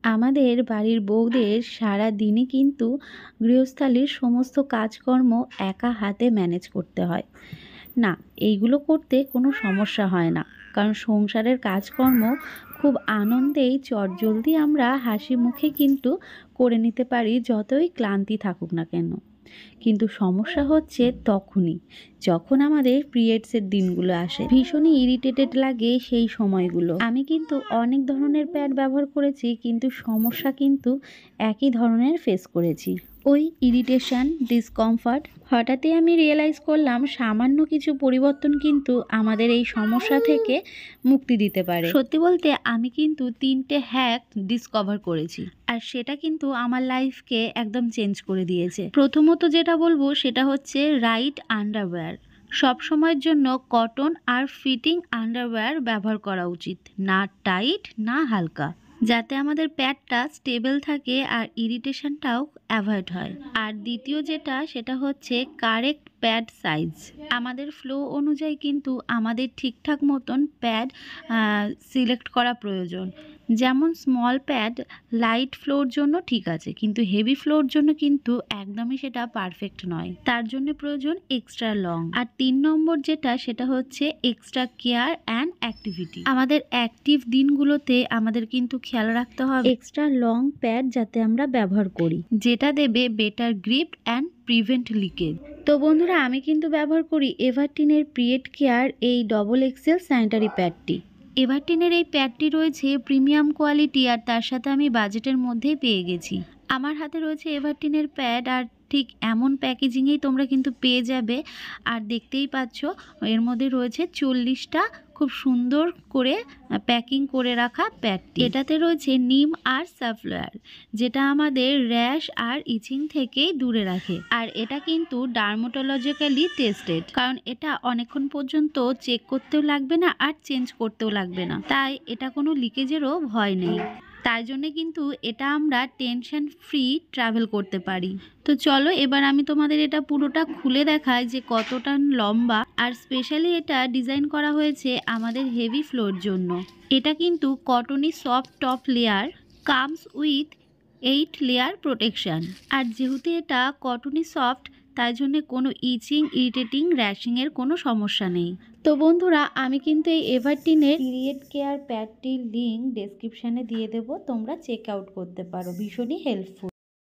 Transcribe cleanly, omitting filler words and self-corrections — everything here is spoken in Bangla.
আমাদের বাড়ির বউদের সারা দিনই কিন্তু গৃহস্থালির সমস্ত কাজকর্ম একা হাতে ম্যানেজ করতে হয়। না, এইগুলো করতে কোনো সমস্যা হয় না, কারণ সংসারের কাজকর্ম খুব আনন্দেই চটজলদি আমরা হাসি মুখে কিন্তু করে নিতে পারি, যতই ক্লান্তি থাকুক না কেন। কিন্তু সমস্যা হচ্ছে তখনই, যখন আমাদের পিরিয়ডসের দিনগুলো আসে। ভীষণই ইরিটেটেড লাগে সেই সময়গুলো। আমি কিন্তু অনেক ধরনের প্যাড ব্যবহার করেছি, কিন্তু সমস্যা কিন্তু একই ধরনের ফেস করেছি। ওই ইরিটেশন, ডিসকমফর্ট। হঠাৎই আমি রিয়েলাইজ করলাম সামান্য কিছু পরিবর্তন কিন্তু আমাদের এই সমস্যা থেকে মুক্তি দিতে পারে। সত্যি বলতে আমি কিন্তু 3টে হ্যাক ডিসকভার করেছি, আর সেটা কিন্তু আমার লাইফকে একদম চেঞ্জ করে দিয়েছে। প্রথমত যেটা বলবো সেটা হচ্ছে রাইট আন্ডারওয়্যার। সব সময়ের জন্য কটন আর ফিটিং আন্ডারওয়্যার ব্যবহার করা উচিত, না টাইট না হালকা, যাতে আমাদের প্যাডটা স্টেবল থাকে আর ইরিটেশনটাও অ্যাভয়েড হয়। আর দ্বিতীয় যেটা সেটা হচ্ছে কারেক্ট প্যাড সাইজ। আমাদের ফ্লো অনুযায়ী কিন্তু আমাদের ঠিকঠাক মতন প্যাড সিলেক্ট করা প্রয়োজন। যেমন স্মল প্যাড লাইট ফ্লোর জন্য ঠিক আছে, কিন্তু হেভি ফ্লোর জন্য কিন্তু একদমই সেটা পারফেক্ট নয়। তার জন্য প্রয়োজন এক্সট্রা লং। আর 3 নম্বর যেটা সেটা হচ্ছে এক্সট্রা কেয়ার অ্যান্ড অ্যাক্টিভিটি। আমাদের অ্যাক্টিভ দিনগুলোতে আমাদের কিন্তু খেয়াল রাখতে হবে এক্সট্রা লং প্যাড যাতে আমরা ব্যবহার করি, যেটা দেবে better grip and prevent leakage. তো বন্ধুরা, আমি কিন্তু ব্যবহার করি এভারটিনের পিরিয়ড কেয়ার এই ডবল এক্সেল স্যানিটারি প্যাডটি। এভারটিনের এই প্যাডটি রয়েছে প্রিমিয়াম কোয়ালিটি, আর তার সাথে আমি বাজেটের মধ্যেই পেয়ে গেছি। আমার হাতে রয়েছে এভারটিনের প্যাড, আর ঠিক এমন প্যাকেজিংয়েই তোমরা কিন্তু পেয়ে যাবে। আর দেখতেই পাচ্ছ এর মধ্যে রয়েছে 40টা খুব সুন্দর করে প্যাকিং করে রাখা প্যাডটি। এটাতে রয়েছে নিম আর সাফ্লয়ার, যেটা আমাদের র্যাশ আর ইচিং থেকেই দূরে রাখে। আর এটা কিন্তু ডার্মাটোলজিক্যালি টেস্টেড, কারণ এটা অনেকক্ষণ পর্যন্ত চেক করতেও লাগবে না আর চেঞ্জ করতেও লাগবে না, তাই এটা কোনো লিকেজেরও ভয় নেই। তাই জন্য কিন্তু এটা আমরা টেনশন ফ্রি ট্রাভেল করতে পারি। তো চলো এবার আমি তোমাদের এটা পুরোটা খুলে দেখাই যে কতটা লম্বা। আর স্পেশালি এটা ডিজাইন করা হয়েছে আমাদের হেভি ফ্লোর জন্য। এটা কিন্তু cottony soft top layer, comes with 8 layer protection. আর যেহেতু এটা কটনি সফট, তাই জন্য কোনো ইচিং, ইরিটেটিং, র্যাশিংয়ের কোনো সমস্যা নেই। তো বন্ধুরা, আমি কিন্তু এই এভারটিনের পিরিয়ড কেয়ার প্যাডটির লিঙ্ক ডেসক্রিপশানে দিয়ে দেবো, তোমরা চেক আউট করতে পারো। ভীষণই হেল্পফুল।